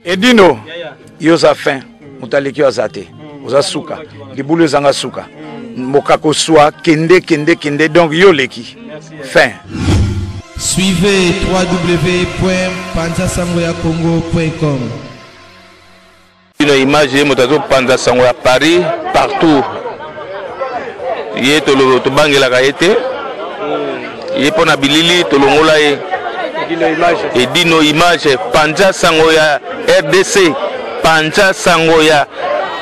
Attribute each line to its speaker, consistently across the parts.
Speaker 1: Edino, yoza fin, mutaleki azate, oza suka, libulu zanga suka, mokako soa, kende, donc yoleki. Fin.
Speaker 2: Suivez www.panzasangoyacongo.com.
Speaker 3: Une image motazo Panza Sango à Paris, partout. Yé tolo to bangela kaete. Yé pona bilili to longola e. Edino image Panza Sango ya RDC, Panza Sango ya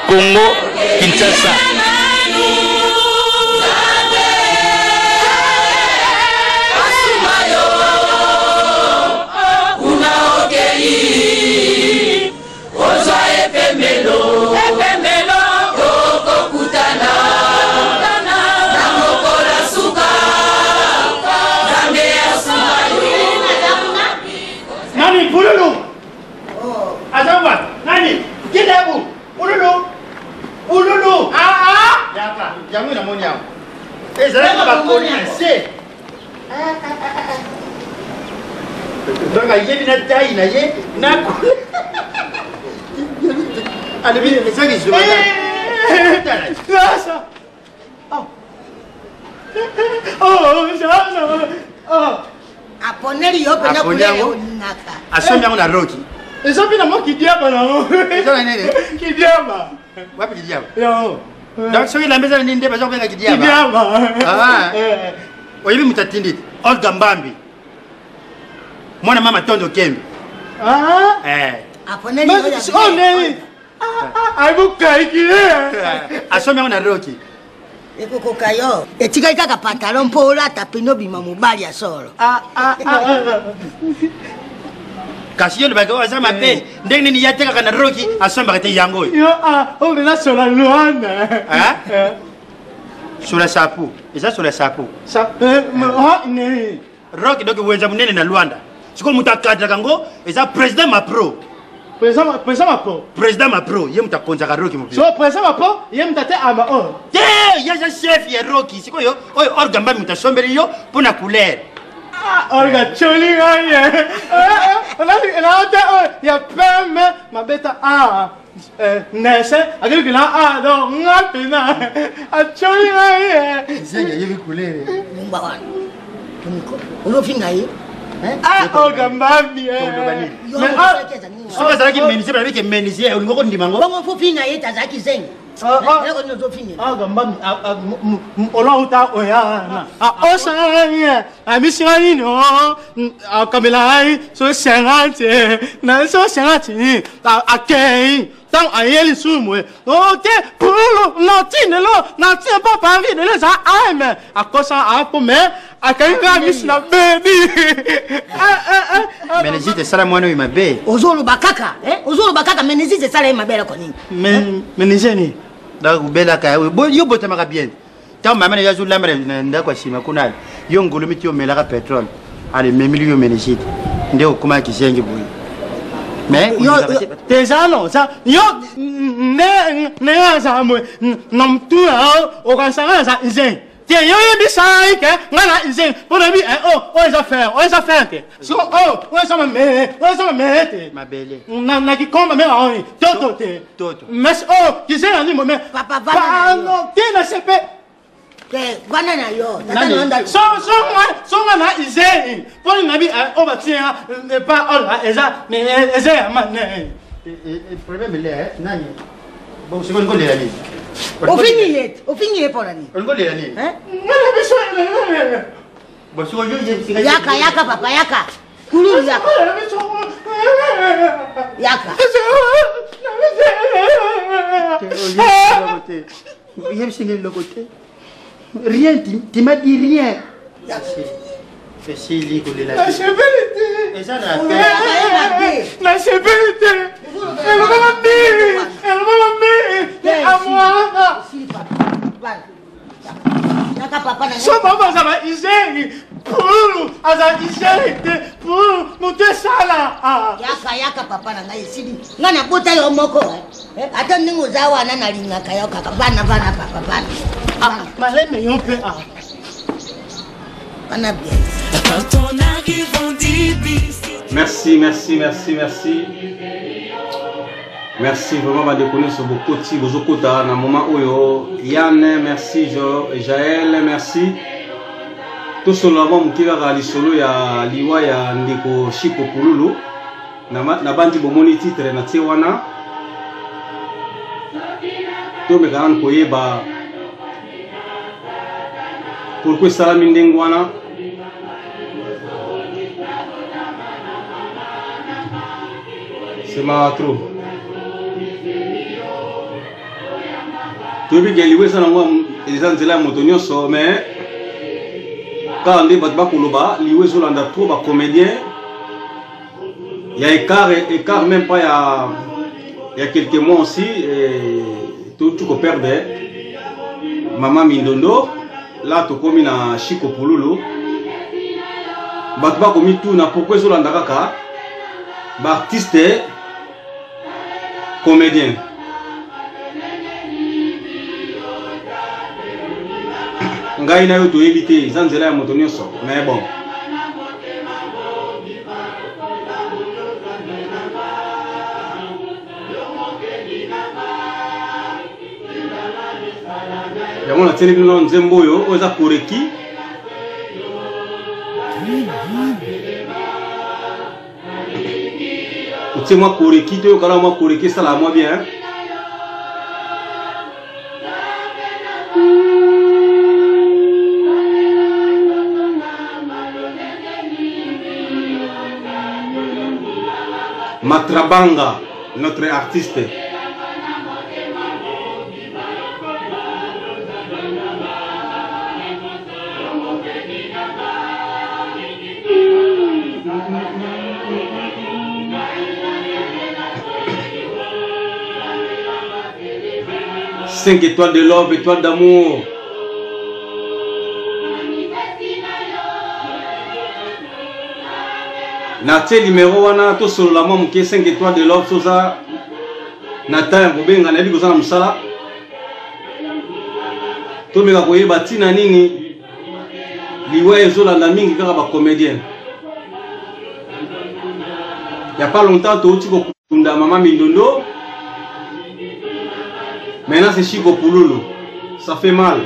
Speaker 3: Congo Kinshasa.
Speaker 4: Jangu na moni yangu. Ezala ba koni ase. Donc ayebi na taille na ye na ko. Allez bien, c'est ça que je veux. Ça. Oh, ça. Oh. Aponeli yo pena kulele naka. Asombi yangu na roki. Ezombi na mo kidiaba na mo. Ezona nene. Kidiaba. Wapi kidiaba? Yo. Donc ce qui la maison n'inde pas besoin de kidiaba. Ah. Oyebi mutatindi. Olga Mbambi. Mwana mama Tondo Kembe. Ah. Aponeli yo. Oh nene. Abuka ikile. Asombi na roki. Eko kayo. Etika kaka pantalon pola tapino bima mobali ya solo. Kasi yo le bago azama pe ndenge ni yateka kana roki asomba kete yango yo o bena sola luana sola sapu eza sola sapu sa ne roki donc wenza munene na Luanda siko mutakadra kango eza president mapro président mapro ye mutakonza ka roki mobile so président mapro ye mutate ama on ye ya chef ye roki siko yo oyo orgamba mutasombeli yo pona couleur Olga choli ngaye. Ya peme mabeta nese agil na do ngapina. Choli ngaye. Zenga yebi kulele. Mbawan. Uno fingaye. Olga Mbambi. Mais soka zaki menisi ba bike menisi ngoko ndimango. Bongo fu fingaye tazaki zenga. Bela ka yo botama ka bien ta mama ne yazu lamre nda kwa shima kunali yo ngolo miti yo mela ka petrol ale memili yo menishite ndio kuma kisengi boy mais yo tezano ça yo ne yaza mo namtu o kansanga za izen te yo bisai ke ngana izen pona bi o eza faire so o eza me te mabele na ki komba me aoni toto mais kizen ani mo me papa va no tina sepe ke bana na yo tata so na izen pona na bi o ba tia pas o eza mais eza man problème là nani bon c'est quoi les amis au fini pour l'année. On va l'année. Hein? Bon, si on y yaka papa yaka. Koulou yaka. Yaka. Rien, tu m'as dit rien. Fais si lit pour les la sécurité. Et ça la sécurité. Elle va m'amener à moi. So papa ça va iser pour aza iser pour monter ça là. Yaka papa na ngai sidi. Ngana bota yo moko. Ata ningo zawa na nalinga kayo kaka bana papa bana. Maleme yo pe bana bien. Quand on arrive on dit
Speaker 5: Merci. Merci vraiment de connaître beaucoup de Bozokota dans moment où Yann, merci Jaël, merci. Tout cela va me tirer à l'isolo ya liwa ya ndiko Chico Pululu. Na bandi bomoni titre na tiwana. To me garan koyeba. Pourquoi ça mindengwana? C'est ma trop. Tu veux que liwe ça n'envoie les anzela motonio so mais quand on dit batba kuluba liwe so landa trop ba comédien. Il y a écart même pas il y a quelques mois aussi tout tu perdre Maman Mindondo là tu comme na Chico Pululu batba komi tout na pourquoi so landa kaka ba artiste comédien. Ngai na yo to éviter zanzela ya moto nyonso mais bon yango na tseli bino nzembo oyo oza koreki otie mwa koreki to yokala mwa koreki esala mwa bien Matrabanga, notre artiste. Cinq étoiles de love, étoiles d'amour. Naté numéro 1 to solo la mom qui 5 étoiles de love soza nata bobenga na biko za musala to meka koyeba tina nini liwe ezola na mingi kaka ba comédien. Il y a pas longtemps to uti ko kunda Maman Mindondo maintenant c'est Chico Pululu, ça fait mal.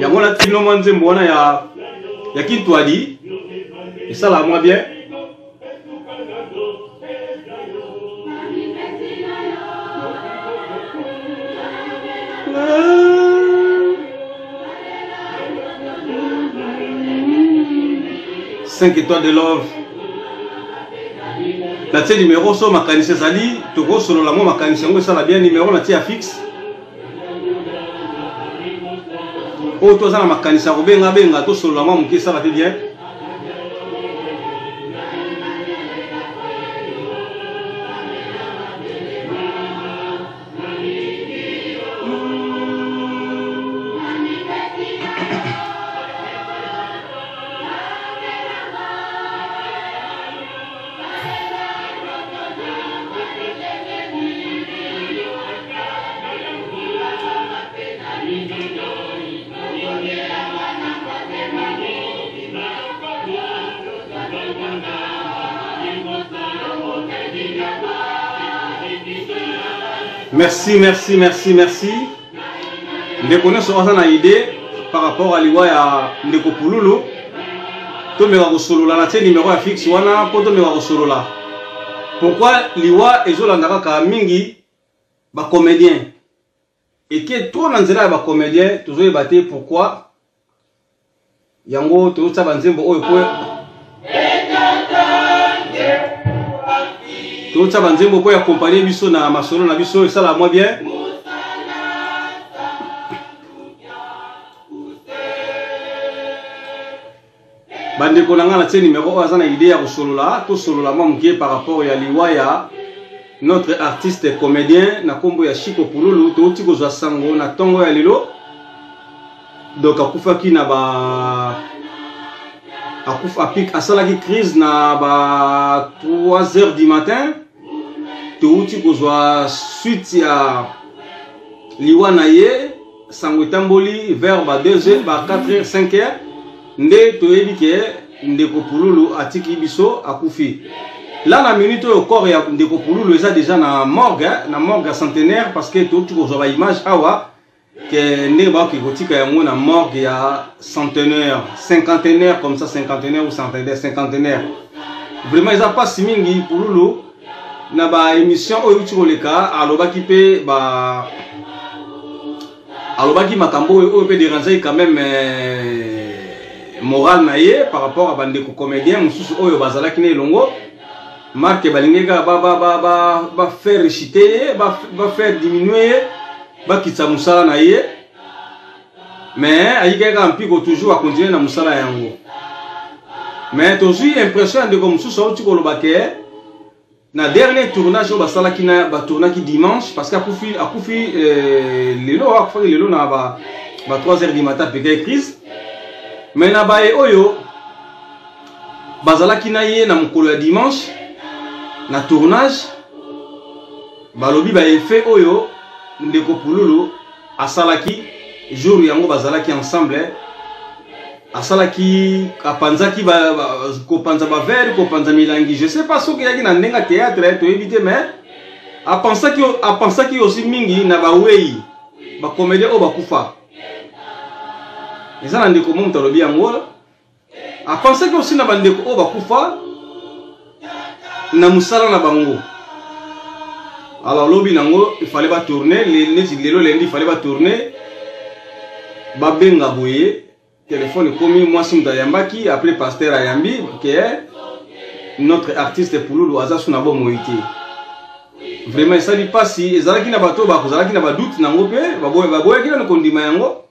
Speaker 5: Yango la tino manze mbona ya Kintwadi et ça la moi bien. Cinq étoiles de love. La tête numéro so makanise zali toko solo la moi makanise ngo ça la bien numéro la tia fixe. Oh, toi, ça, la makanisa, benga, benga, tout sur la main, ça va te bien. Merci, merci, merci, merci. Ndeko nyonso aza na idée par rapport à liwa ya Ndeko Pululu. Tomeka kosolola na tie numéro ya fixe wana po tomeka kosolola. Pourquoi liwa ezolanda kaka mingi ba comédien? Et que trop na nzela ya ba comédien tozoyeba te pourquoi yango tozotsa banzembo oyo po tout ça banzembo pour accompagner biso na masolo na biso et ça la moi bien. Bande konanga na tie numéro azana idée ya solola to solola mamke par rapport ya liwaya notre artiste comédien na kombo ya Chico Pululu to tiko za sango na tongo ya lelo. Donc akufaki na ba apik asalaki crise na ba 3h du matin. Touti kozwa suite ya liwa na ye sango tamboli vers 2h, 4h, 5h. Nde toyebi ke ndeko Pululu atiki biso akufi. Là na minute au corps ya ndeko Pululu eza déjà na morgue centenaire parce que tout ko image awa que nde ba ki kotika yango na morgue ya centenaire, cinquantenaire comme ça, cinquantenaire ou cinquantenaire. Vraiment ils a pas si mingi Pululu na ba émission oyo tikoleka alobaki pe ba alobaki makambo oyo pe déranger quand même moral naie par rapport à bandeko comédien mususu oyo bazalaki ne longo marque balingeka ba faire réciter ba faire diminuer ba kitsa musala naie mais ayikeka mpiko toujours à continuer na musala yango mais toujours impression de comme mususu oyo tikolobake na dernier tournage au basalaki na ba tournaki dimanche parce qu'akufi lelo na ba 3h du matin peke crise mais na bae oyo bazalaki na ye na mokolo ya dimanche na tournage balobi ba effet oyo ndeko Pululu asalaki jour yango bazalaki ensemble asalaki apanzaki kopanza ba verre kopanza milangi je sais pas soki yaki na ndenga théâtre to éviter mais apensaki aussi mingi na ba wei ba comédien o bakufa eza na ndeko mo mutalobi yango apensaki aussi na bandeko o bakufa na musala na bango. Alors lobi nango il fallait pas tourner lelo lendi il fallait pas tourner ba benga boye téléphone komi moi si mutayambaki après pasteur ayambi que notre artiste Pululu azasu na bo moité vraiment ça dit pas si ezalaki na bato ba kozalaki na ba doute nango pe baboya kila kondima yango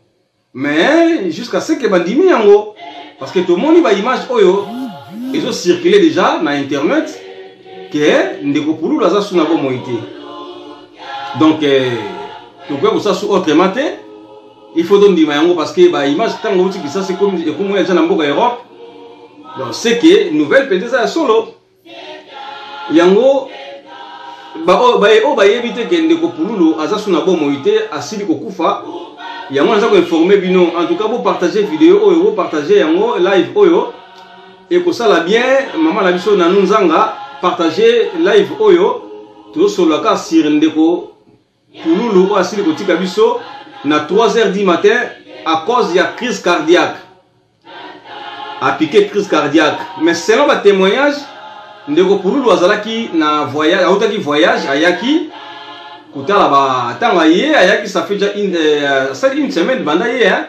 Speaker 5: mais jusqu'à ce que bandimi yango parce que tout le monde ba image oyo ils ont circulé déjà na internet que ndeko Pululu azasu na bo moité donc tu peux pour ça sur autre matin il faut donner yango parce que ba image tango uti ça c'est comme ya jana mboka Europe donc c'est que nouvelle peut-être ça solo yango ba éviter que ndeko Pululu azasu na bo moité asili kokufa yango naza ko informer bino en tout cas vous partager vidéo oyo vous partager yango live oyo et ko sala bien maman la biso na nzanga partager live oyo to solo ka sur ndeko Pululu asili kotika biso na 3h du matin à cause de la crise cardiaque a piqué crise cardiaque mais selon le témoignage ndeko Pululu azalaki na voyage autaki voyage ayaki kutala ba tanga ye ayaki ça fait déjà une semaine banda ye hein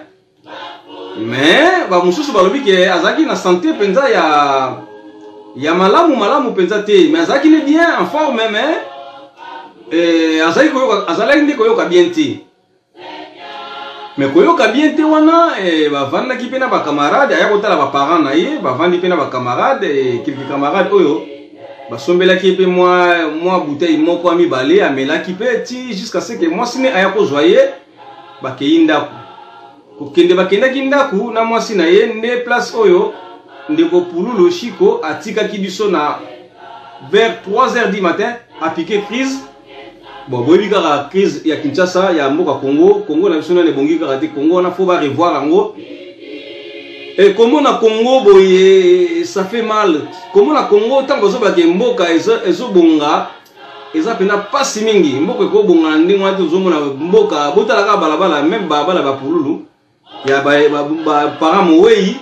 Speaker 5: mais ba mususu balobi ke azaki na santé penza ya malamu penza te mais azaki ne bien en forme même azalaki ndeko yoka bien te mais koyoka bien te wana bavandaki pe na ba camarade aya kotala ba parents na ye bavandi pe na ba camarade quelques camarades oyo basombelaki pe moi bouteille moko amibale amelaki pe ti jusqu'à ce que moi sine aya kozwa ye bakei ndaku kokende bakendaki ndaku na mwasi na ye nde place oyo ndeko Pululu Chiko atikaki biso na vers 3h du matin a piqué crise. Bon, boyebi kaka crise ya Kinshasa ya mboka Congo na biso na bongi kaka te Congo na faut ba revoir yango. Et comment na Congo boye ça fait mal. Comment na Congo tant que zo ba ke mboka ezo bonga eza pena pasi mingi mboka ko bonga ndingo ati zo mona mboka botala ka balabala même bala ba Pululu ya ba para moweyi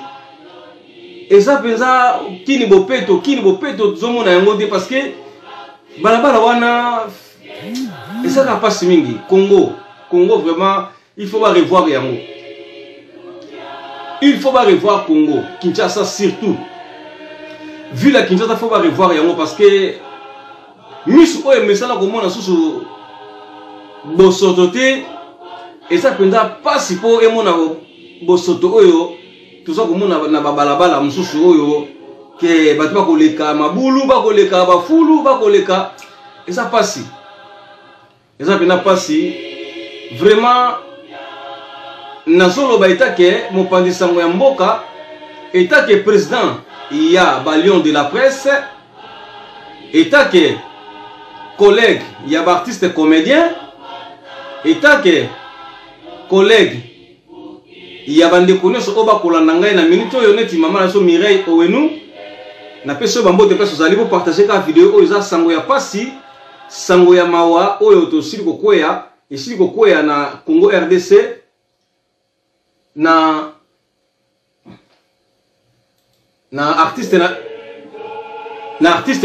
Speaker 5: eza penza kini bopeto zo mona yango te parce que balabala wana et ça n'a pas si mingi. Congo vraiment, il faut pas revoir yango. Il faut pas revoir Congo. Kinshasa surtout. Vu la Kinshasa, il faut pas revoir yango parce que misu oyo mesala komona susu bosoto te et ça penda pas si po emona bosoto oyo tout ça komona na balabala mususu oyo ke batu ba koleka mabulu ba koleka bafulu ba koleka et ça passe. Et ça n'a pas si vraiment Nasolo Baïta ke mon pandisango ya mboka état que président il y a balion de la presse état que collègue il y a artiste comédien état que collègue ya bandeko nyonso oyo bakolanda ngai na minute oyo neti mama na so Mireille Owenu na peso bambote place ozali ko partager ka video oyo eza sango ya pasi sango ya mawa oyo tosili kokwea na Congo RDC na artiste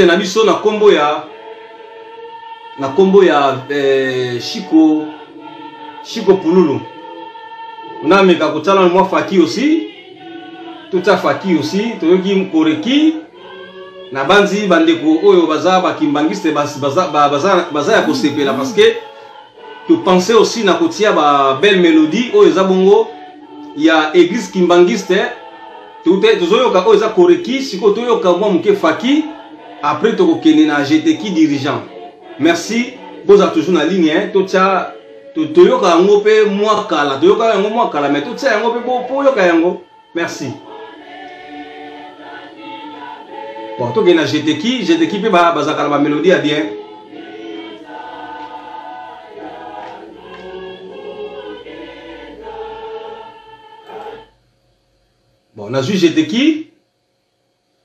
Speaker 5: na biso na kombo ya Chico Pululu. On a meka kotala moi Faki aussi. Tout ça Faki aussi, toyoki mkoreki na banzi bandeko oyo baza bakimbangiste baza ya kosepela parce que tu pensais aussi na kotia ba belle mélodie oyo eza bongo ya église kimbangiste tozoyoka oyo eza koreki siko toyoka mwa muke Faki après tokokende na GTK dirigeant. Merci boza toujours na ligne hein totia toyoka yango pe mwa kala toyoka yango mwa kala mais totia yango pe po yoka yango. Merci. Bon, to gena GTK pe bazaka ba mélodie a bien. Bon, na ju GTK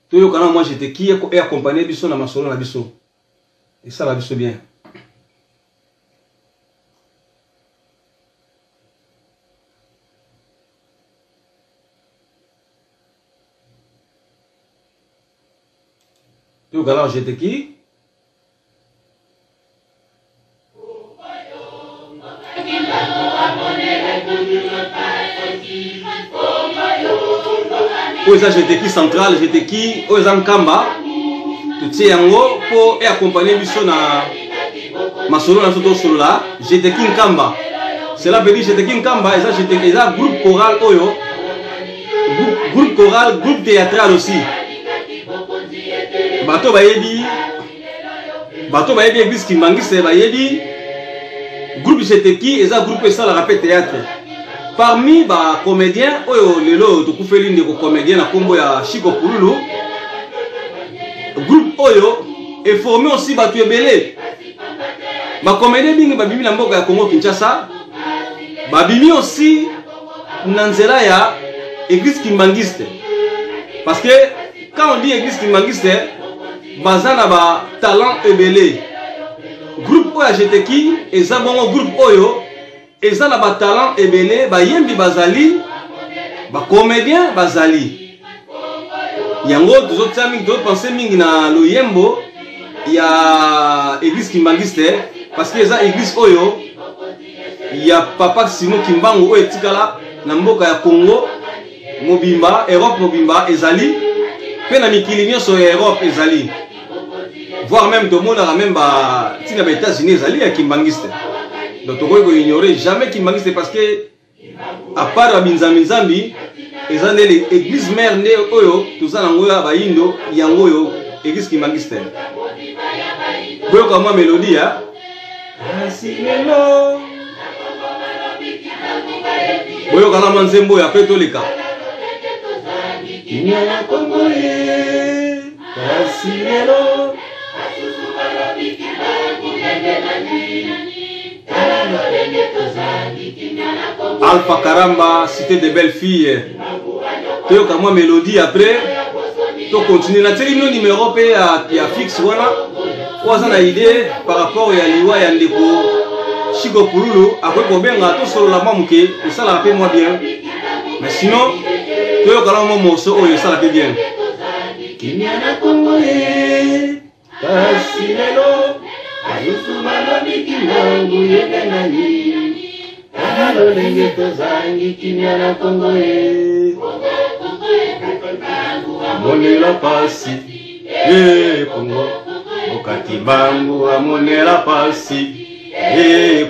Speaker 5: to yo kana moi GTK et accompagner biso na masolo na biso. Et ça va biso bien. Yo gala GTK oza GTK central GTK oza Nkamba tutie yango po e accompagner biso na masolo na soto solo la GTK Nkamba. Cela veut dire GTK Nkamba eza GTK eza groupe choral oyo groupe théâtral aussi. Bato bayebi église kimbangiste bayebi groupe GTK eza groupe ça la rappel théâtre. Parmi ba comédiens oyo lelo tokufeli ndeko comédien na kombo ya Chico Pululu groupe oyo est formé aussi batu ebele ba comédien bingi babimi na mboka ya Congo Kinshasa babimi aussi na nzela ya église kimbangiste parce que quand on dit église kimbangiste bazana ba talent ebele groupe oyo GTK eza bongo groupe oyo eza na ba talent ebele bayembi bazali ba comédien bazali yango tozotia mingi tozopense mingi na loyembo ya église kimbangiste parce que eza église oyo ya papa Simon Kimbangu oyo etikala na mboka ya Congo mobimba Europe mobimba ezali pe na mikili nyonso ya Europe ezali voire même tomonaka même ba tina ba États-Unis ezali ya kimbangiste. Donc on peut ignorer jamais kimbangiste parce que à part la Binzambi ils ont l'église mère né oyo tout ça nangoya ba indo yangoyo église kimbangiste. Boyo comme mélodie hein. Asilelo. Boyo kana manzembo ya petolika. Kinyana Kongo ye. Asilelo. Alpha Karamba, cité des belles filles. Tu as comme mélodie après. Tu continues. La télé numéro P à fixe. Voilà. 3 ans d'idée par rapport à Liwa et Ndeko Chico Pululu. Après, pour bien gâteau sur la mamouké. Et ça la fait moi bien. Mais sinon, tu as comme un morceau. Et ça la fait bien. Kinyana Kongo ye. Kasilelo. Ayusumana mikimangu yedenani. Alolenge tozangi kinyana Kongo ye. Amonela pasi Kongo. Okakimbangu amonela pasi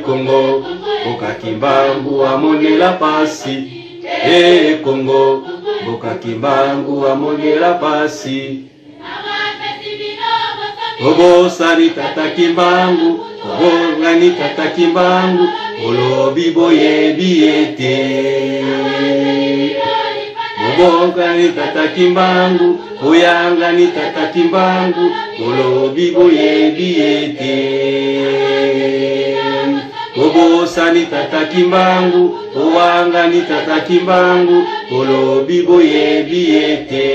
Speaker 5: Kongo. Okakimbangu amonela pasi Kongo. Okakimbangu amonela pasi. Obo sari tata kimbangu, obo ngani tata kimbangu, olobi boye biete. Obo ngani tata kimbangu, oyanga ni tata kimbangu, olobi boye biete. Obosani tata kimbangu, owanga ni tata kimbangu, olobi boye biete.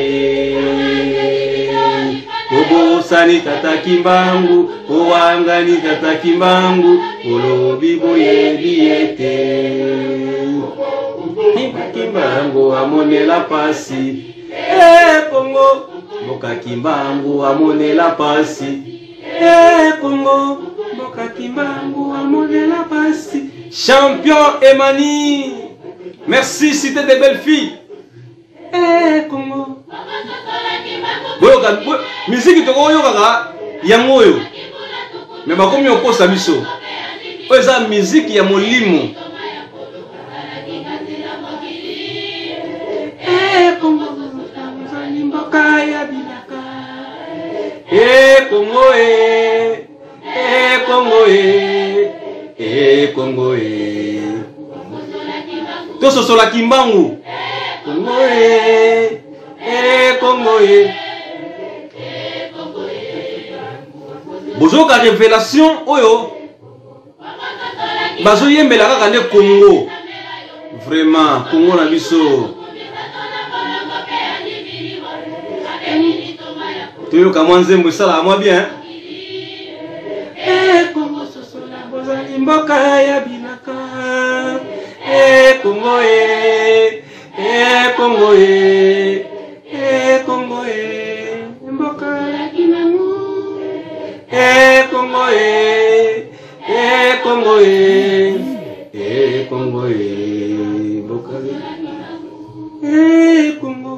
Speaker 5: Obosani tata kimbangu, owanga ni tata kimbangu, olobi boye biete. Kimbangu amone la pasi, Congo. Boka kimbangu amone la pasi, Congo. Boka kimbangu amone la pasi. Champion Emani, merci cité des belles filles. Congo. Boyoka musique to koyoka ya moyo. Mais bakomi okosa biso. Oza musique ya molimo. Congo. Kaya bilaka, Congo, Congo, Congo, Toso sola kimbangu, Congo, Congo, Bozoka révélation oyo, bazo yembela kaka ne Congo, vraiment Congo na biso. Tu veux comment nzembo sala moi bien. Congo sosola bozali mboka ya binaka. Congo Congo Congo mboka ya kinangu. Congo Congo Congo mboka Congo.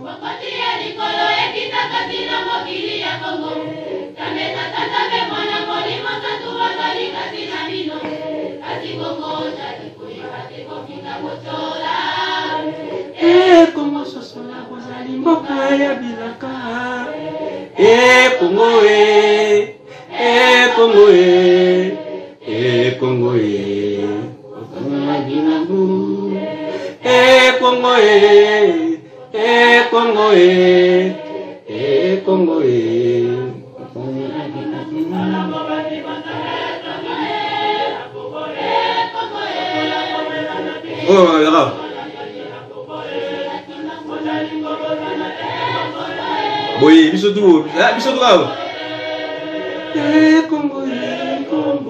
Speaker 5: Congo sosola bozali mboka ya bilaka. Congo Congo Congo Congo Congo Congo oh là oui biso tu Congo Congo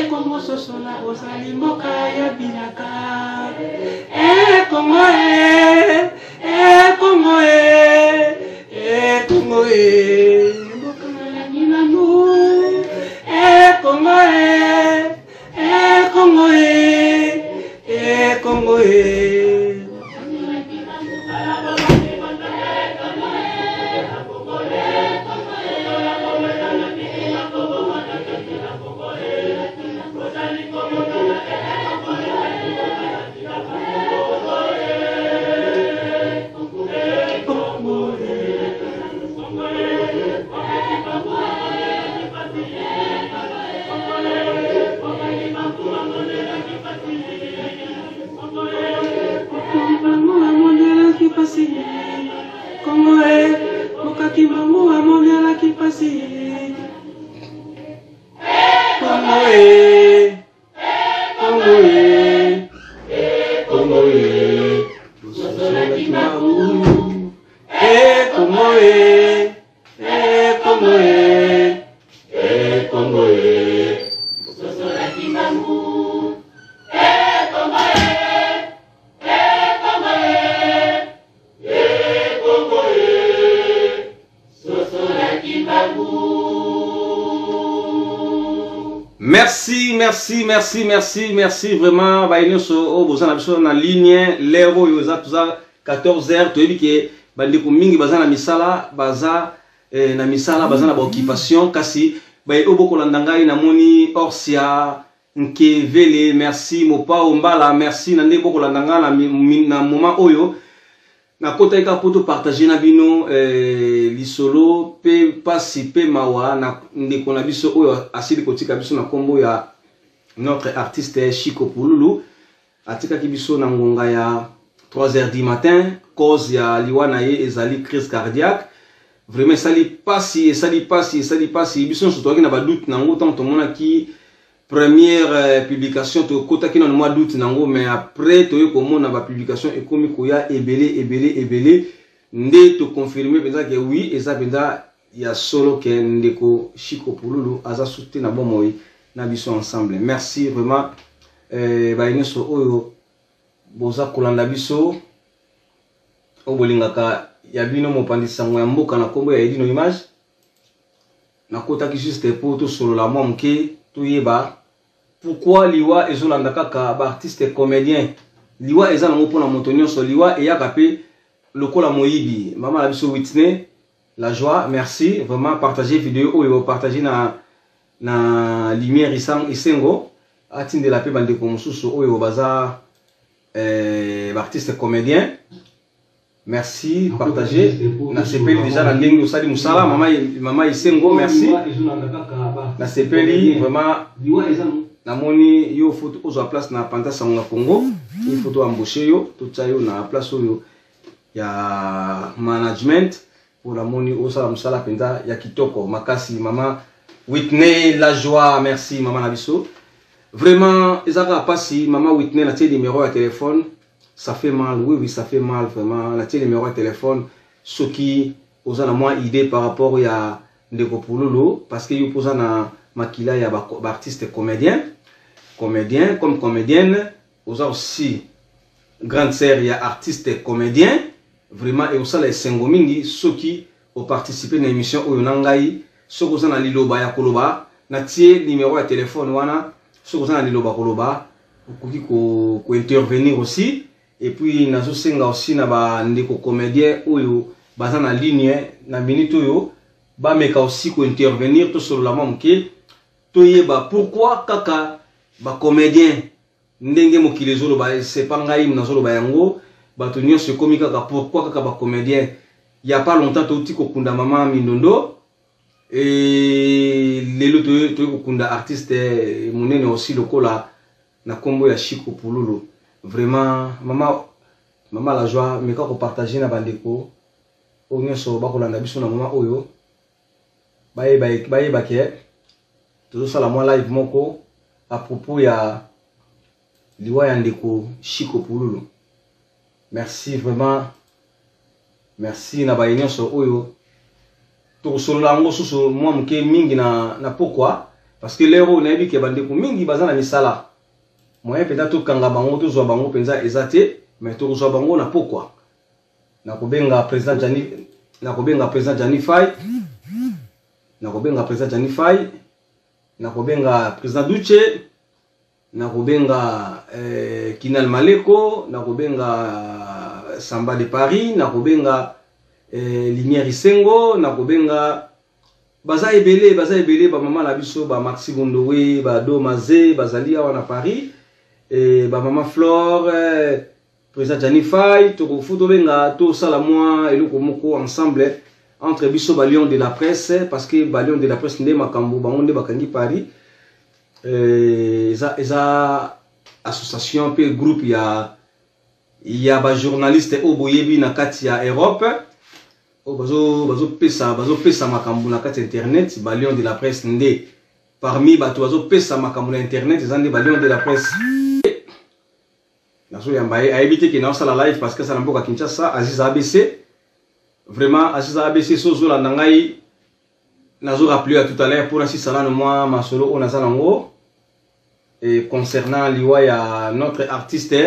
Speaker 5: Congo sosola bozali mboka ya bilaka. Congo Congo Congo mboka ya ninanu. Congo Congo Congo Merci vraiment. Baïno so bozana biso na ligne lero yoza tuza 14h to ebike bandi ko mingi bazana misala baza na misala bazana ba occupation kasi Baye obo kolandanga na moni Orsia Nkevele merci Mopa Ombala merci nande boko landanga na moment oyo na kota eka poto partager na bino lisolo pe pasi pe mawa na ndeko na biso oyo asili kotika biso na kombo ya notre artiste Chico Pululu atika ki biso na ngonga ya 3h du matin cause ya liwana ye ezali crise cardiaque vraiment sali pasi biso surtout ki na ba doute nango tant to mona ki première publication to kota ki na mois d'août nango mais après to ko mona ba publication e komi ko ya ebele nde to confirmer penza que oui eza penza ya solo ke ndeko Chico Pululu aza soutenir na bomoyi na biso ensemble merci vraiment ba ineso oyo boza kolanda biso obolingaka ya bino mopandi sango ya mboka na kombo ya Edino Image na kota ki juste pour to solo la momke to yeba pourquoi liwa ezolanda kaka ba artiste comédien liwa eza nango pona motonyo so liwa eyaka pe lokola moyibi mama la biso Whitney la joie merci vraiment partager vidéo oyo partager na lumière isengo atinde la pe bande ko mususu oyo baza artiste comédien merci partager na sepeli déjà na ndenge osali musala mama isengo merci na sepeli vraiment na moni yo photo ozo place na panta sango Congo une photo embauché yo tout ça yo na place oyo ya management pour la moni osala musala penda ya kitoko makasi mama Whitney la joie merci mama na biso vraiment ezaka pasi mama Whitney na tie numéro ya téléphone ça fait mal oui ça fait mal vraiment na tie numéro ya téléphone ce qui oza na moi idée par rapport ya ndeko Pululu parce que yo posa na makila ya ba artiste comédien comme comédienne oza aussi grande sœur ya artiste comédien vraiment et osala esengo mingi soki o participer na émission oyo nangai soko oza na liloba ya koloba na tie numéro ya téléphone wana soko oza na liloba koloba okoki ko intervenir aussi et puis nazo senga aussi na ba ndeko comédien oyo baza na ligne na minute oyo ba meka aussi ko intervenir to solo la mamke to yeba pourquoi kaka ba comédien ndenge mokili zoloba c'est pas ngai nazoloba yango bato nyonso ekomi kaka pourquoi kaka ba comédien il y a pas longtemps touti ko kunda mama Mindondo et lelo to ko kunda artiste monene aussi lokola na kombo ya Chico Pululu vraiment mama la joie meka ko partager na bandeko o nyonso bakolanda biso na mama oyo baye baké tout ça la moi live moko à propos ya liwa ya ndeko Chico Pululu merci vraiment merci na ba nyonso oyo to solo ngo susu moi mke mingi na pourquoi parce que lero na yebi ke bandeko mingi bazana misala moi peut-être kanga bango to zo bango penza ezate mais to zo bango na pourquoi na kobenga président Jani Faye na kobenga président Jani Faye na kobenga président Duche na kobenga Kinal Maleko na kobenga Samba de Paris na kobenga Lumière Isengo na kobenga baza ebele ba mama la biso ba Maxi Bondowe ba Domaze bazali awa na Paris ba mama Flore président Jani Faye to foto benga to sala moi eloko moko ensemble entre biso ba Lion de la presse parce que ba Lion de la presse nde makambo bango nde bakangi Paris eza association pe groupe ya ba journaliste o boyebi na kati ya Europe o bazo pesa makambo na kati internet ba Lion de la presse nde parmi bato bazo pesa makambo na internet ezande ba Lion de la presse nazo yamba a éviter que na sala live parce que ça n'importe Kinshasa Aziz ABC vraiment Aziz ABC sozo la ngai nazo rappelé à tout à l'heure pour ainsi sala no moi ma solo on a ça nango et concernant liwa ya notre artiste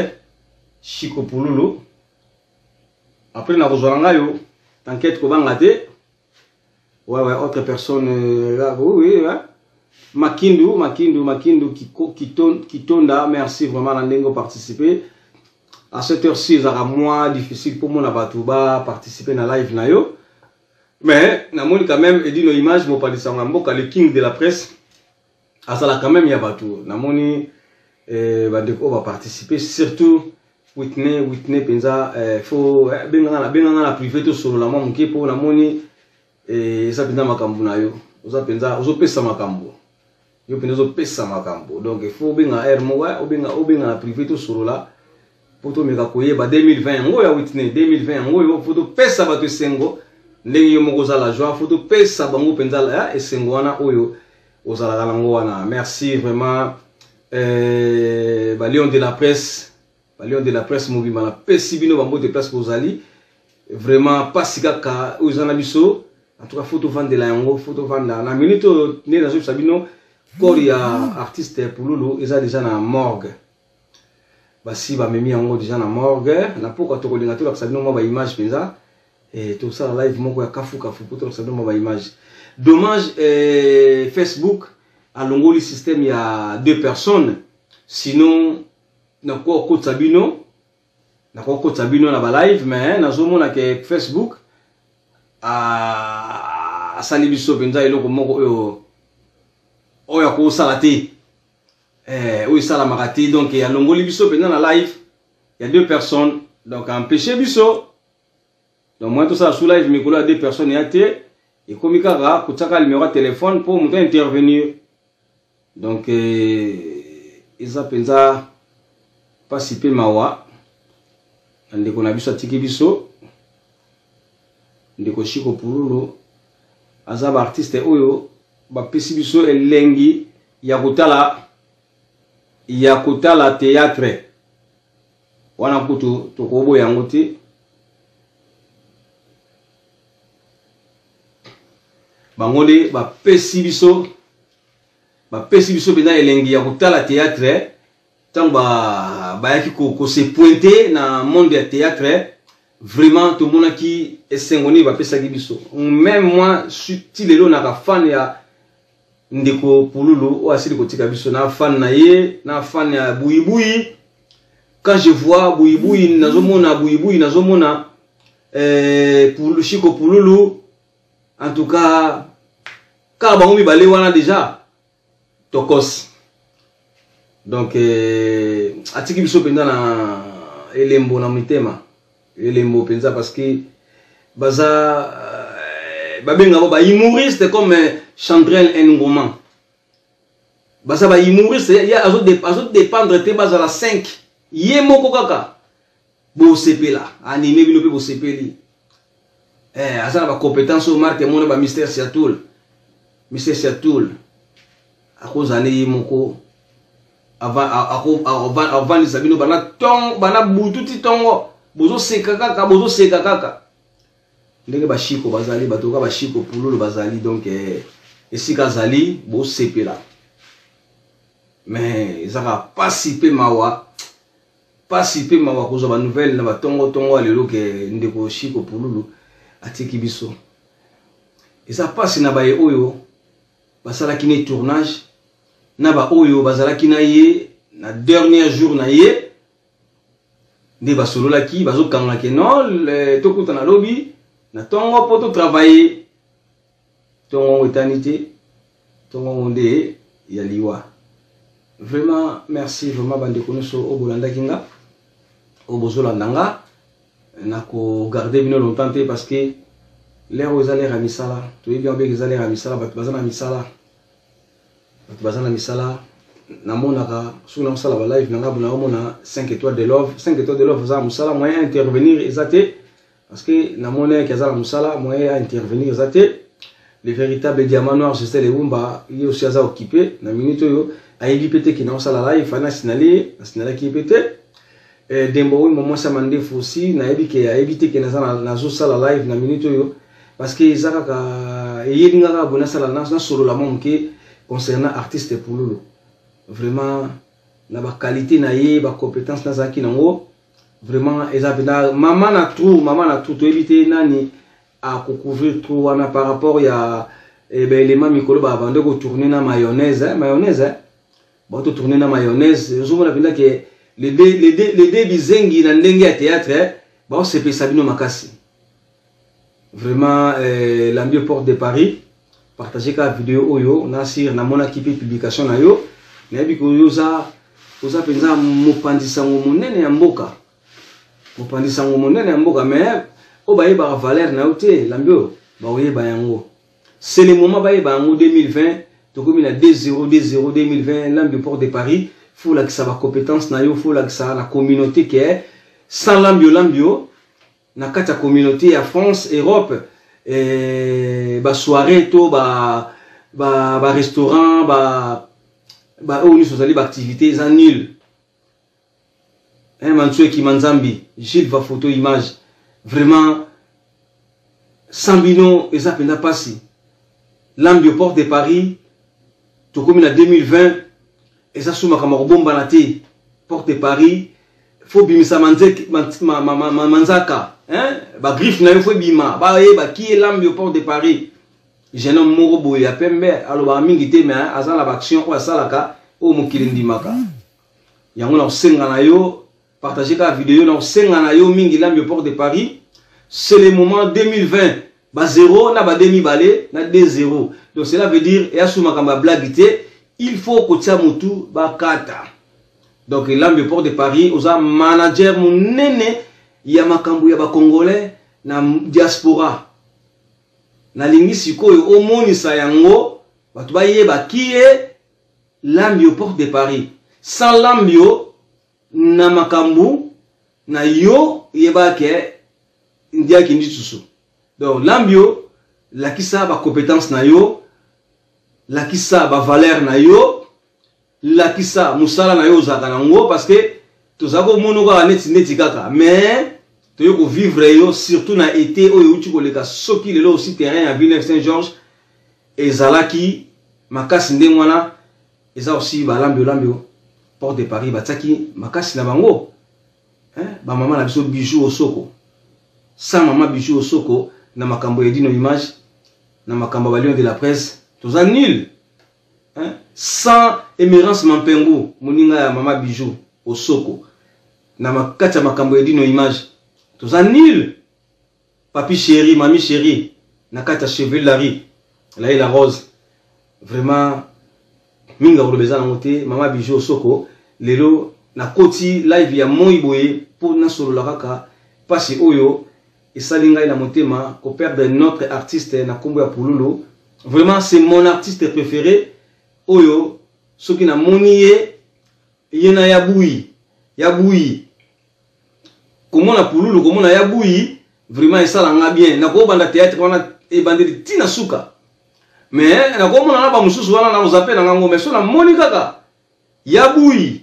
Speaker 5: Chico Pululu après na rozolanga yo t'inquiète ko bangate ouais autre personne là oui Makindu qui tonda merci vraiment na ndengo participer à cette heure-ci ça sera moins difficile pour moi na batouba participer na live na yo Mais namoni quand même et dit nos images mo palisa mboka le king de la presse asala quand même ya bato namoni bandeko va participer surtout Whitney penza faut benga na privé to solo la moke po namoni ça penza makambo na yo oza penza ozo pesa makambo yo penza ozo pesa makambo donc il faut benga mo wa obenga na privé to solo la poto meka koyeba 2020 ngo ya Whitney 2020 ngo yo poto pesa bato sengo ndenge yo moko za la joie poto pesa bango penza la esengo wana oyo ozala kalango wana. Merci vraiment Lion de la presse mobima na pesi bino bambo de place kozali vraiment pasika ka ozana biso en tout cas photo vendre la yango photo vendre na minute ne na zo sabino corps ya artiste Pululu eza déjà na morgue basi ba memi yango déjà na morgue na pourquoi to kolinga to sabino mo ba image penza et tout ça live moko ya kafu poto sabino mo ba image dommage Facebook a longoli système il y a 2 personnes sinon na ko sabino na ba live mais na zo mona ke Facebook a sali biso penza eloko moko oyo ko salate oyo sala makati donc ya longoli biso penza na live il y a 2 personnes donc empêcher biso donc moi tout ça sous live mikolo à 2 personnes ya te et comme kaka kutaka numéro de téléphone pour monter intervenir donc isa penza participer mawa ndeko na biso atiki biso ndeko Chiko Pululu azaba artiste oyo ba pesi biso elengi ya kutala théâtre wana kutu tokobo yango te bangole ba pesi biso bena elengi ya kutala théâtre tant ba yaki ko se pointer na monde ya théâtre vraiment tout monde qui esengoni ba pesa biso même moi si lelo na ka fan ya ndeko Pululu o asili kotika biso na fan na ye na fan ya Buibui quand je vois Buibui nazomona Pululu Chiko Pululu en tout cas car ba mi balé wana déjà tokos donc atiki biso penza na elembo na mitema elembo penza parce que baza babenga ba humoriste comme Chandrel Ngoma baza ba humoriste ya azo dépendre te baza la 5 ye moko kaka bo sepela animé bino pe bo sepeli azana ba compétence au marque mon ba Mystère Siatoul akozane moko avant les sabino bana bututi tongo bozo seka kaka ndenge ba Chiko bazali batoka ba Chiko Pululu bazali donc esika zali bo sepela mais ezaka participer mawa kozo ba nouvelle na ba tongo alelo ke ndeko Chiko Pululu atiki biso eza pasi na baye oyo basalaki ne tournage na ba oyo bazalaki na ye na dernier jour na ye nde basololaki bazokanga ke non tokuta na lobby na tongo poto travailler tongo eternité tongo nde ya liwa vraiment merci vraiment bandeko nyonso obolanda kinga obozolanda nga na ko garder bino longtemps te parce que l'air aux allers à misala tu es bien les allers à misala bazana misala na monaka sur na misala ba live nanga bona mona 5 étoiles de love za musala moyen intervenir ezate parce que na mona ki azala musala moyen intervenir ezate le véritable diamant noir c'est le Wumba il est aussi aza occupé na minute yo ayebi pété ki na musala live fana signaler ki pété dembo wi momo sa mande fosi na yebi ke ayebite ke na zo sala live na minute yo parce que ezaka ka yebi ngaka bona sala na solo la monke concernant artiste Pululu vraiment na ba qualité na ye ba compétence na zaki nango vraiment ezabina maman na tout to éviter nani à couvrir tout wana par rapport ya élément mikolo ba bande ko tourner na mayonnaise ba to tourner na mayonnaise zo mona pinda ke les deux bizengi na ndenge ya théâtre ba o sepe sabino makasi vraiment l'ambiance porte de Paris partager la vidéo oyo na sir na mona kipe publication na yo na bi ko yoza penza mopandisa monene ya mboka mais o ba yeba valeur na yote l'ambiance ba oyeba yango c'est le moment ba yeba en 2020 to comme na 2-0 2020 l'ambiance porte de Paris faut la que ça va compétence na yo faut la que ça la communauté qui est sans l'ambio na kata communauté à France Europe ba soirée to ba restaurant ba oni sozali ba activité za nul Mansoue qui manzambi Gilles va photo image vraiment Sambino et ça pena passi l'ambio porte de Paris to comme na 2020 et ça souma kama bomba na te porte de Paris faut bimisa manzaka ba griffe na yo faut bima ba qui est l'ambio porte de Paris jeune homme moko boye ya pembe aloba mingi te mais azala ba action ko asalaka o mokili ndimaka yango na senga na yo partager la vidéo na senga na yo mingi l'ambio porte de Paris c'est le moment 2020 ba 0 na ba demi balé na 2-0 donc cela veut dire et asuma kamba blague te il faut ko tia mutu ba kata donc l'ambio porte de Paris oza manager munene ya makambu ya ba congolais na diaspora na lingi sikoyo omonisa yango batu ba yeba qui est l'ambio porte de Paris sans l'ambio na makambu na yo yeba ke ndia kindi susu donc l'ambio la kisa ba compétence na yo la kisa ba valeur na yo la kisa musala na yo zaka nango parce que tozako mono ka neti kaka mais toyo ko vivre yo surtout na été oyo uti ko leka soki lelo aussi terrain à Villeneuve-Saint-Georges et zalaki makasi ndengwana eza aussi ba l'ambio porte de Paris bataki makasi na bango ba mama na biso bijou osoko sa mama bijou osoko na makambo edino image na makambo ba Lion de la presse toza nul sans émérance mampengu moninga ya mama bijou osoko na makati makambo edino image toza nul papi chéri mami chéri na kata chevalerie la rose vraiment minga olobeza na moté mama bijou osoko lelo na koti live ya moiboye pour na solo la kaka pasi oyo et salinga ina motema ko perdre notre artiste na kombo ya Pululu vraiment c'est mon artiste préféré oyo soki na moniye yena yabuyi komona Pululu komona yabuyi vraiment esalanga bien na ko banda théâtre wana e bandeli tina suka mais na ko mona na ba mususu wana na ozape na ngango mais so na moni kaka yabuyi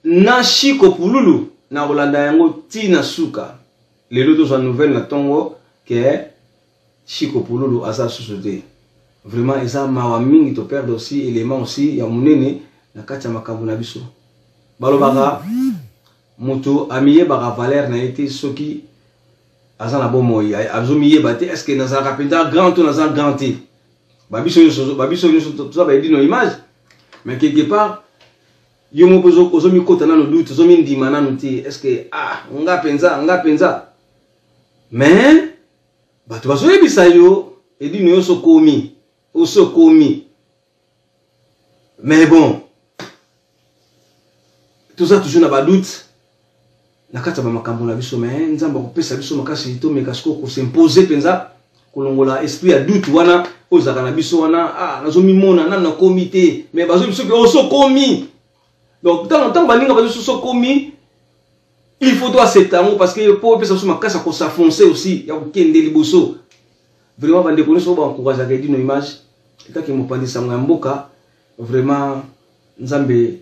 Speaker 5: na Chiko Pululu na Rolanda yango tina suka lelo to sa nouvelle na tongo que Chiko Pululu asa société vraiment eza mawa mingi to perdre aussi élément aussi ya munene na kati ya makambo na biso balobaka moto amiye baka valeur na été soki asa na bomoyi azomiye bate est-ce que na rapida grand to na grand te babiso to ba edino image mais quelque part yo mo pozo ozomi kota na no doute ozomi ndima na no te est-ce que nga penza mais bato bazoyebisa yo edino yo sokomi mais bon tout ça toujours na ba doute na kata ba makambo na biso mais nzamba ko pesa biso makasi to mekasiko ko s'imposer penza kolongola esprit ya doute wana ozaka na biso wana nazomi mona na comité mais bazo biso ke osokomi donc tant baninga bazo sokomi il faut toi cet amour parce que pour pesa biso makasi ko s'affoncer aussi ya kokende liboso vraiment bande ko so ba encourager ka dino image etaki mopandisa ngwa mboka vraiment nzambe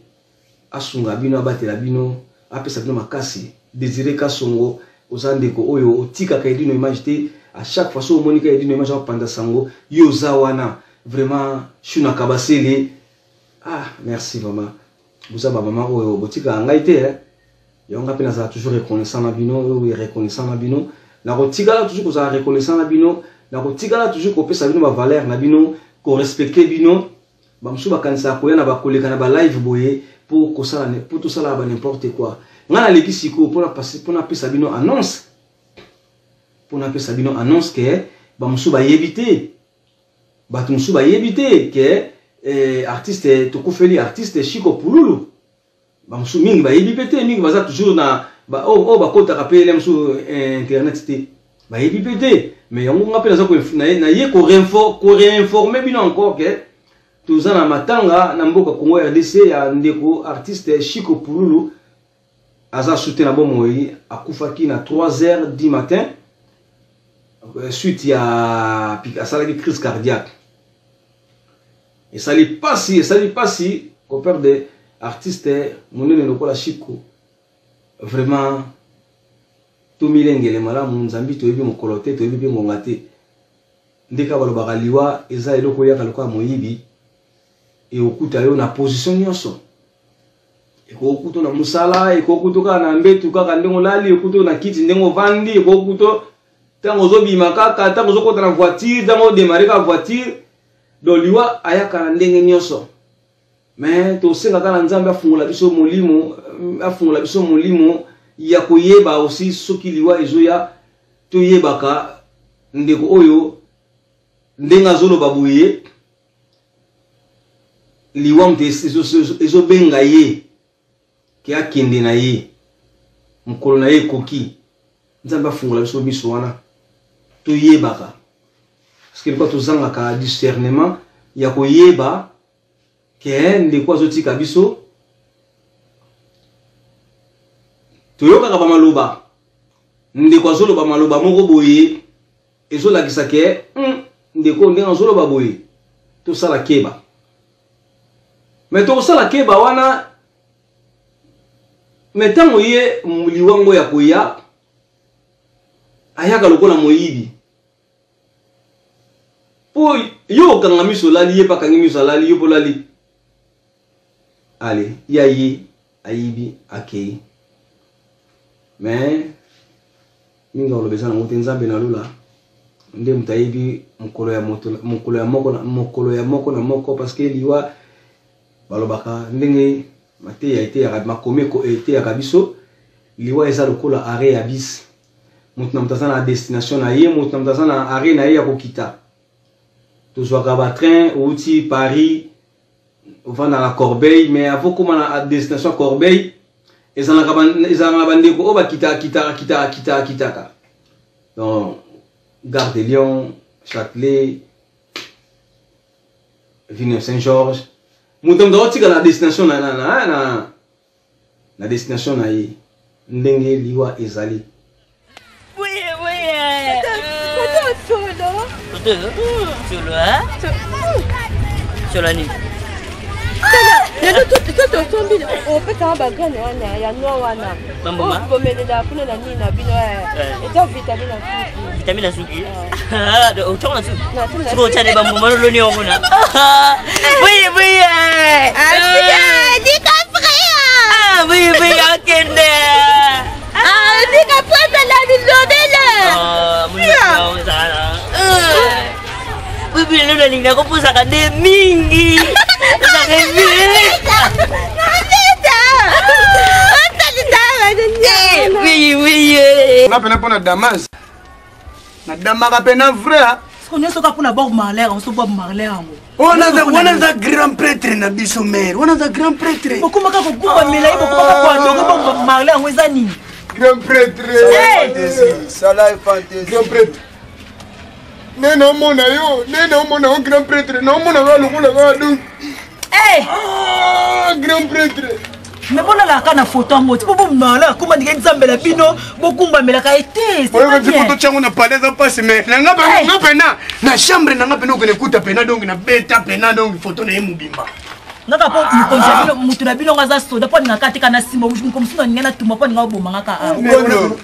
Speaker 5: asunga bino abatela bino apesa bino makasi désiré kasongo ozandeko oyo otika ka dino image te à chaque fois so monika dino image opanda sango yo zawana vraiment shuna kabasele merci maman vous avez maman oyo botika ngai te yonga pena za toujours reconnaissant na bino oyo reconnaissant na bino na kotika toujours ko za reconnaissant na bino na kotika toujours ko pesa bino ba valeur na bino ko respecter bino ba msuba kanisa ko yana ba koleka na ba live boye pour ko sala ne pour tout ça là ba n'importe quoi ngana leki siko pour na passer pour na pesa bino annonce pour na pesa bino annonce que ba musu ba yebite bato musu ba yebite que artiste tokufeli artiste Chico Pululu ba musu mingi ba yebite mingi baza toujours na ba ba kota kapele musu internet te ba yebite mais yango ngapela za ko na ye ko réinformer bino encore que tuza na matanga na mboka Congo RDC ya ndeko artiste Chico Pululu aza soutenu na bomoi akufaki na 3h du matin suite ya asalaki crise cardiaque et ça lui passe au père de artiste monene lokola Chico vraiment tout milengele malamu nzambi toyebi mokolo te toyebi pe ngonga te ndeka balobaka liwa eza eloko yaka lokola moyibi et okuta yo na position nyonso ekokuto na musala ekokuto kaka na mbetu kaka ndenge lali ekokuto na kiti ndenge vandi ekokuto tango zobima kaka tango zokota na voiture tango démarrer ka voiture do liwa ayaka na ndenge nyonso mais to senga kana nzambe afungula biso molimo ya koyeba aussi soki liwa ezoya to yebaka ndeko oyo ndenga zoloba boye liwa mte ezobenga ye ke akende na ye mokolo na ye ekoki nzambe afungula biso miso wana toyebaka parce que likoa tozangaka discernement ya koyeba ke ndeko azotika biso toyokaka bamaloba ndeko azoloba maloba moko boye ezolakisa ke ndeko ndenge azoloba boye tosala keba mais tokosala keba wana mais ntango ye liwango ya koya ayaka lokola moyibi po yo okanga miso lali ye pakangi miso alali yo po lali ale ya ye ayibi akei mais minga olobeza nango te nzambe na lula nde moto ayebi mokolo ya moko na moko parce que liwa balobaka ndenge mateya eteyaka makomeko eteyaka biso liwa eza lokola arrêt ya bis moto na moto aza na destination na ye moto na moto aza na arrêt na ye ya kokita tozwaka batrain outi Paris ovanda na Corbeil mais avant koma na destination Corbeil ezalaka bandeko oyo bakitaka donc Gare de Lyon, Châtelet, Villeneuve-Saint-Georges moto moto akotika na destination na destination na ye ndenge liwa ezali
Speaker 6: Solo ni.
Speaker 7: Ndio toto tombi opeka bagane wana ya no wana.
Speaker 6: Mama.
Speaker 7: Bomelela kuna na nini na bino eta vitamina suki.
Speaker 6: Vitamina suki. Ah, do chonga su. Suko chane ba mama lo ni ongona. Oui. Ah, di kapria. Ah, oui, akende.
Speaker 7: Ah, di kapria la bilodele.
Speaker 6: Ah, muni sana. Bibi lelo ninga ko pusa ka de mingi. Sa mingi.
Speaker 8: On a peine pour la damas. Na damaka pena vrai.
Speaker 9: On est soka pour la Bob Marley, on se Bob Marley.
Speaker 8: On a the grand prêtre na biso mère. On a the grand prêtre.
Speaker 9: Pourquoi maka ko kuba mela ibo ko Bob Marley en wezani.
Speaker 8: Grand prêtre. Salah fantaisie. Grand prêtre. Neno mona yo grand prêtre. Non mona va le donc. Grand prêtre.
Speaker 9: Mais bon la kana photo en mode pour mala comment dire nzambe la bino bokumba mela ka été c'est pas bien.
Speaker 8: Photo changu na palais za passe mais nga pena na chambre nga pena ko nekuta pena donc na beta pena donc photo na mubimba.
Speaker 9: Naka po mkonjabilo mutu na bino ngaza soda po nga katika na simba mkomsuna ngena tuma po nga oboma ngaka a.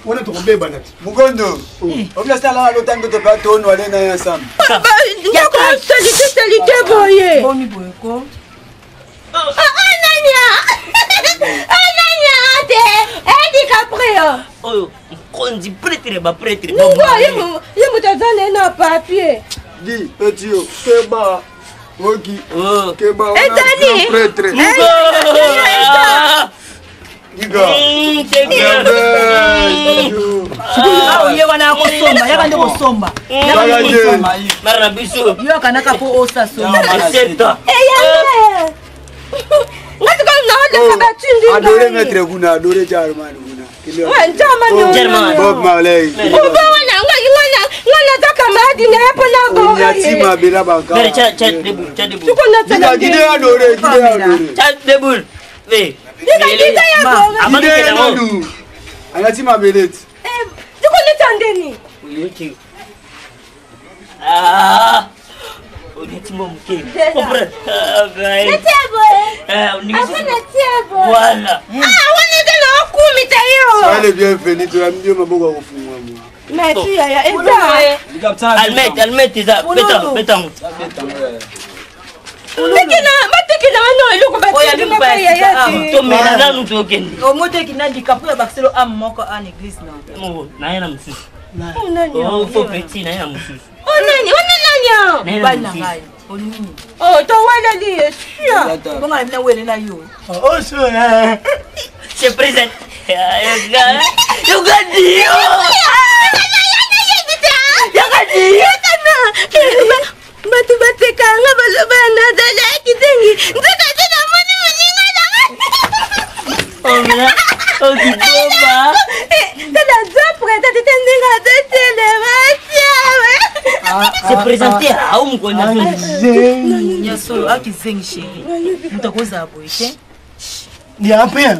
Speaker 8: Wana to beba nati.
Speaker 10: Mugondo. Obla sala lo tango to bato no ale na ensemble.
Speaker 7: Ya ko salite boye.
Speaker 9: Boni boye ko.
Speaker 7: Ananya ate edi kaprio.
Speaker 6: Oh, konzi prêtre ba prêtre.
Speaker 7: Mungo yemu tazana na papier.
Speaker 10: Di petio keba. Oki. Keba.
Speaker 7: Etani.
Speaker 10: Prêtre.
Speaker 8: Diga.
Speaker 9: Ye wana kosomba, yaka nde kosomba.
Speaker 6: Mara biso.
Speaker 9: Yo kanaka po osa somba.
Speaker 6: Senta.
Speaker 7: Ngati kwa naona kabatundi.
Speaker 10: Adore maître kuna, adore German kuna.
Speaker 7: Ouais, German.
Speaker 10: Bob Marley.
Speaker 7: Ngwana taka madi na hapo na go.
Speaker 10: Nyatima bila baka.
Speaker 6: Mere cha debul.
Speaker 7: Tuko na tena.
Speaker 10: Gide adore.
Speaker 6: Cha debul. Ve.
Speaker 7: Gide ya go.
Speaker 6: Amani kena mo.
Speaker 10: Anatima beleti.
Speaker 7: Tuko na tandeni.
Speaker 6: Uyoki. Ah. Unatima mke. Comprendre. Vai.
Speaker 7: Natebo. Natebo.
Speaker 6: Voilà.
Speaker 7: Wana tena okumita hiyo.
Speaker 10: Allez bienvenue tu amdio maboko kufungwa mwa.
Speaker 7: Merci ya eza.
Speaker 6: Almet iza. Beta.
Speaker 7: Matekina no eloko
Speaker 9: batika
Speaker 7: ya
Speaker 6: to mena nanu to kendi.
Speaker 9: O mote kinandi kapu ya Baxelo am moko en église non.
Speaker 6: Mo na yana mususu.
Speaker 7: Nani?
Speaker 6: Oh fo petit na yana mususu.
Speaker 7: Nani?
Speaker 9: Bana ngai. Onini.
Speaker 7: Oh to wala li shia.
Speaker 9: Bonga na wele na yo.
Speaker 10: Oh so
Speaker 6: Se present. You got Dio.
Speaker 7: Batu bateka nga balobana dala kitengi. Nzeka tena moni moninga na.
Speaker 6: Omla. Odi bomba.
Speaker 7: Tala zapre tata tenga tele matiawe.
Speaker 6: Se présenter à un mkona.
Speaker 9: Ya solo akizengi shiri. Mtakoza boite.
Speaker 10: Ni hapa ya.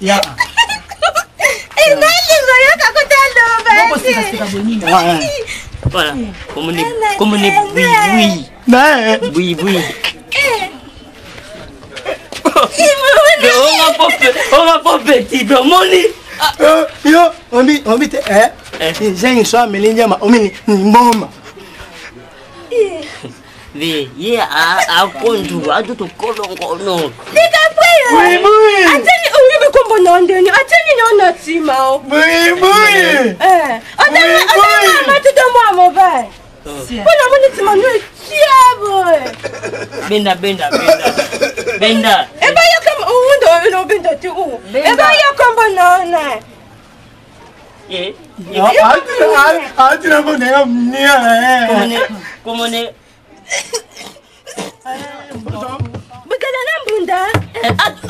Speaker 10: Ya.
Speaker 7: Nani ngoyo kakutalo basi.
Speaker 6: Voilà. Comme on est oui. On va pas petit money.
Speaker 10: Yo, on te j'ai soit melinja ma omini mboma.
Speaker 6: Ve ye a kondu adu to kolongo no.
Speaker 7: Tika pwe. Oui. Ateni ungibe kombo nondeni. Ateni nona tima.
Speaker 10: Oui.
Speaker 7: Ateni matuto mwa mobile. Kuna muni tima no tiabo.
Speaker 6: Benda.
Speaker 7: Eba yakam undo no benda tu. Eba yakombo nona.
Speaker 6: Eh.
Speaker 10: Atina bonega mnia.
Speaker 6: Como ne
Speaker 7: Bukala na mbunda.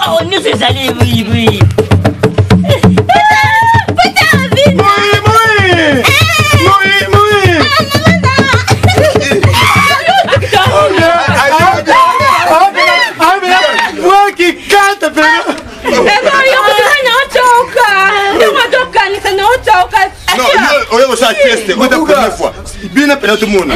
Speaker 6: Oh, ni se sali oui.
Speaker 7: Puta vida.
Speaker 10: Moi qui cante
Speaker 7: Eba
Speaker 11: Non, on ça teste, on a première fois. Bien appelé tout le monde.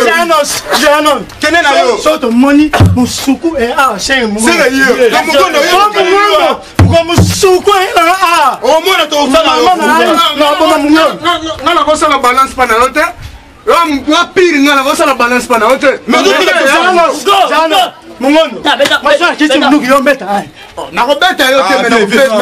Speaker 10: Janos.
Speaker 11: Kene na yo.
Speaker 10: Soto moni musuku e a shen mu.
Speaker 11: Sega yo. Na mukono yo.
Speaker 10: Ko musuku e a.
Speaker 11: O mona to sala yo.
Speaker 10: Na bona munyo.
Speaker 8: Ngala ko sala balance pa na hote. Wa pire ngala ko sala balance pa na hote.
Speaker 11: Mais do kila
Speaker 10: Janos. Mungono. Masa kiti mnuki yo beta.
Speaker 8: Na ko beta yo te mena ko beta.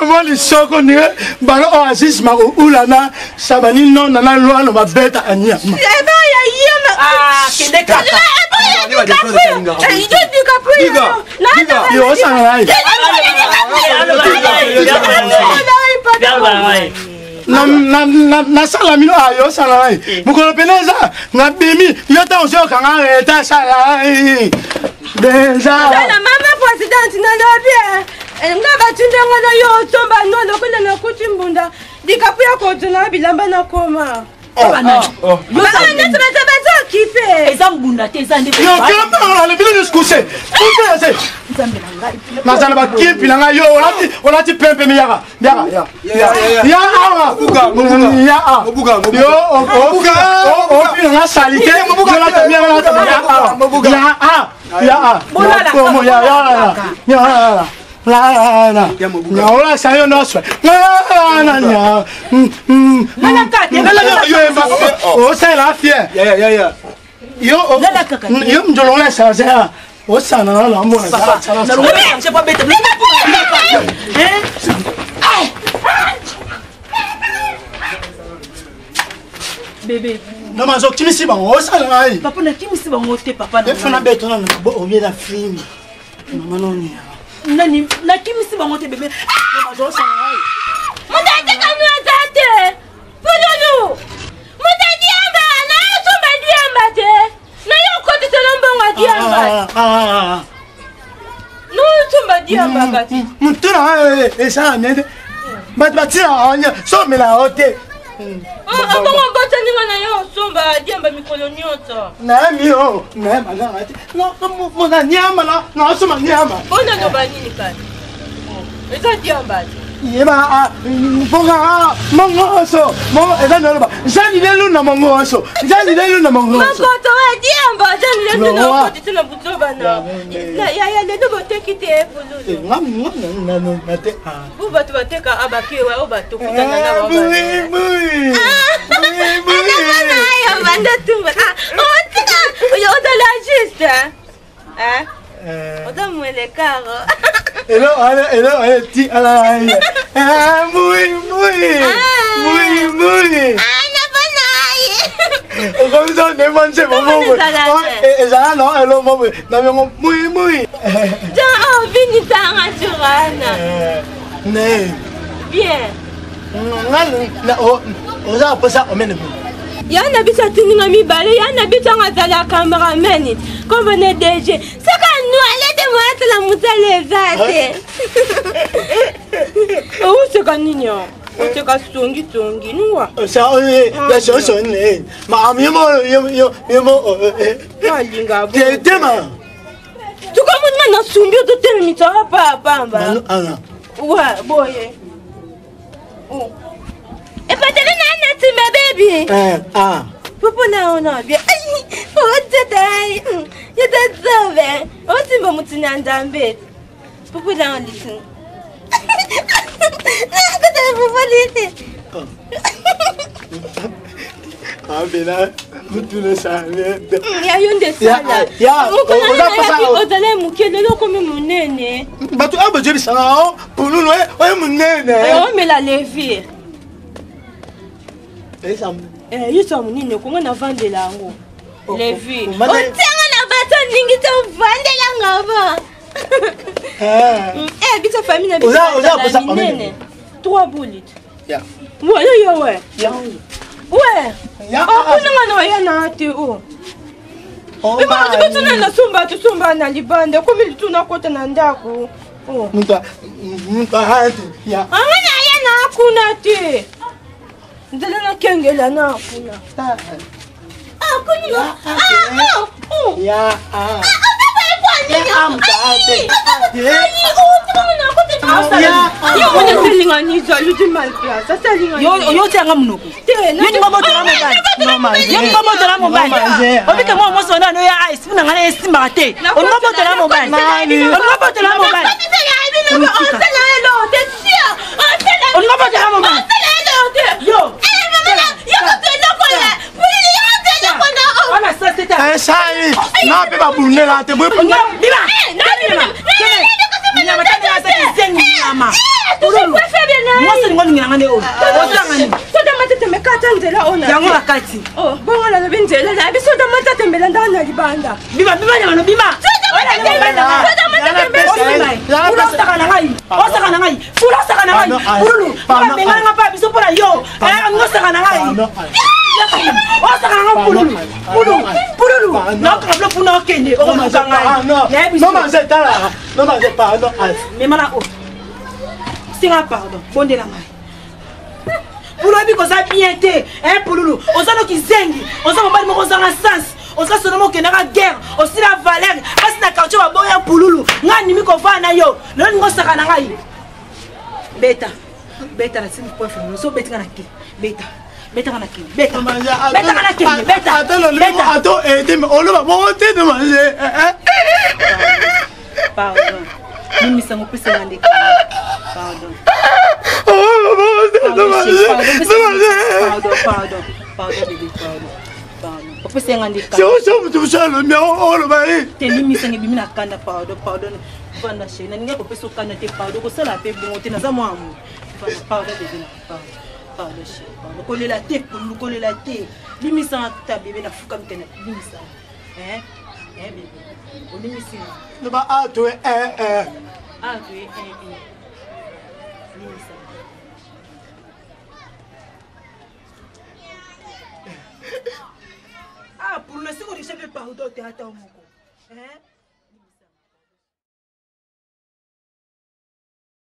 Speaker 10: Moli soko ni balo oasis ma ulana sabani non na loi no beta anya.
Speaker 7: Eba ya yema.
Speaker 6: Kende kaka.
Speaker 10: Yo sangai. Na salamino ayo sangai. Mukolo peneza na bimi yota osho kanga eta sangai. Benza.
Speaker 7: Na mama president na lobby. Nga batunde ngana yo tomba nono kule na kuchimbunda dikapu ya kotuna bilamba na koma. Bana tumeza bazo kipe.
Speaker 9: Eza mbunda te eza ndeko.
Speaker 10: Yo kama le bilo skuse. Kupe se.
Speaker 9: Nzambe na ngai.
Speaker 10: Mazana ba kipe na yo olati pempe miyaka. Ya awa. Yo obi na salite. Yo la tamia na ya. La Nyaola sayo no swe. Nya. O sai la fie.
Speaker 8: Ya.
Speaker 10: Yo mjolonga sa sa. O sana la mo na sa.
Speaker 9: Na ruwa je pa bete. Bébé.
Speaker 10: No mazo kimisi ba o sana ai.
Speaker 9: Papa na kimisi ba ngote papa na.
Speaker 10: Efuna beto na bo o mi da film. Mama no ni.
Speaker 9: Nani na kimisi ba ngote bébé. No mazo sana ai.
Speaker 7: Mutati kanu atate. Pululu. Mutati amba na tumba diamba te. Na yo kote tolombo wa diamba. No tumba diamba kati.
Speaker 10: Mutuna esa nyende. Batira anya so me la hote.
Speaker 7: Abongo bata ninga na yo somba diamba mikolo nyota.
Speaker 10: Na mi o, na mala ati. No mo na nyama na so ma nyama.
Speaker 7: Bona no banini kati. Eza diamba.
Speaker 10: Yeba bonga mongoso mo eza no ba. Jani lelu na mongoso. Jani lelu na mongoso.
Speaker 7: Makoto wa diamba jani lelu na kote tuna butoba na. Ya lelu bote kite pululu.
Speaker 10: Ngam na te.
Speaker 7: Buba tu bateka abakiwa oba tukutana na baba.
Speaker 10: Mui.
Speaker 7: Ya banda tumba. Oh tika. Yo de la juste. Oda mwele karo.
Speaker 10: Hello, ti ala. Mui.
Speaker 7: Ana banai.
Speaker 10: Comme ça, ne mange pas mon. Et ça non, hello mon. Na mui.
Speaker 7: Ja vini tanga churana.
Speaker 10: Ne.
Speaker 7: Bien.
Speaker 10: Na o za pasa omene.
Speaker 7: Yana bisa tuninga mibale, yana bisa ngazala cameraman. Comme on est DG. Saka nous allez te la mutale zate. Oh, c'est caninho. C'est ka songi nuwa.
Speaker 10: Ça ya so ne. Ma amimo yo.
Speaker 7: Alinga.
Speaker 10: Tema.
Speaker 7: Tu comme on na sumbi to tell me to papa.
Speaker 10: Ana.
Speaker 7: Ouais, boye. Oh. Et pas de nana tu ma baby. Popo na ona bia. Oh today. Ya da zove. O timba mutina ndambe. Popo na listen. Na ko te popo listen.
Speaker 10: Ah, mais là, tout le sang.
Speaker 7: Il y a une des salles. On allait mouquer le lot comme mon nez.
Speaker 10: Bah, tu as besoin de ça, pour nous, ouais, mon nez.
Speaker 7: On met la levée. Ils sont venus, comment on a vendu la langue. Levée. On tient la bâton, n'ingito vendre la langue. Eh, vite, famille n'a pas de 3 boulettes. Ouais. Ouais. Kuna yana ati o. Eba tukutuna na sumba na libanda komili tunakota na ndako. Oh.
Speaker 10: Muta hati. Ya.
Speaker 7: Amana yana hakuna ti. Ndele na kengela na hakuna. Kuni. Ya. Pardon, bon de la main. Pour le bico ça bien été, hein pour nous. On s'en qui zengi, on s'en pas de dans la sens. On s'en seulement que na guerre, aussi la valeur. Parce que na quartier wa boya pour nous. Ngani mi ko fa na yo. Le ngo saka na ngai. Beta na sini point final. So beta na ki. Beta kana ki. Beta kana ki. Beta.
Speaker 10: Attends, aidez moi. On va monter de manger.
Speaker 7: Pardon. Mimi sango pesa ngande. Pardon. Pardon, bébé, pardon. Pourquoi c'est un handicap?
Speaker 10: C'est le mien, oh le mari.
Speaker 7: T'es limite, c'est une pardon. Pardon, chérie, n'a pas besoin de pardon, que ça la paix pour monter dans un mois. Pardon, bébé, pardon, chérie. Coller la tête pour nous coller la tête. Limite, ça ta bébé, la fou comme t'es limite ça. Hein, bébé. On limite ça.
Speaker 10: Ne va à toi,
Speaker 7: pour le second, je ne vais pas pardon, tu as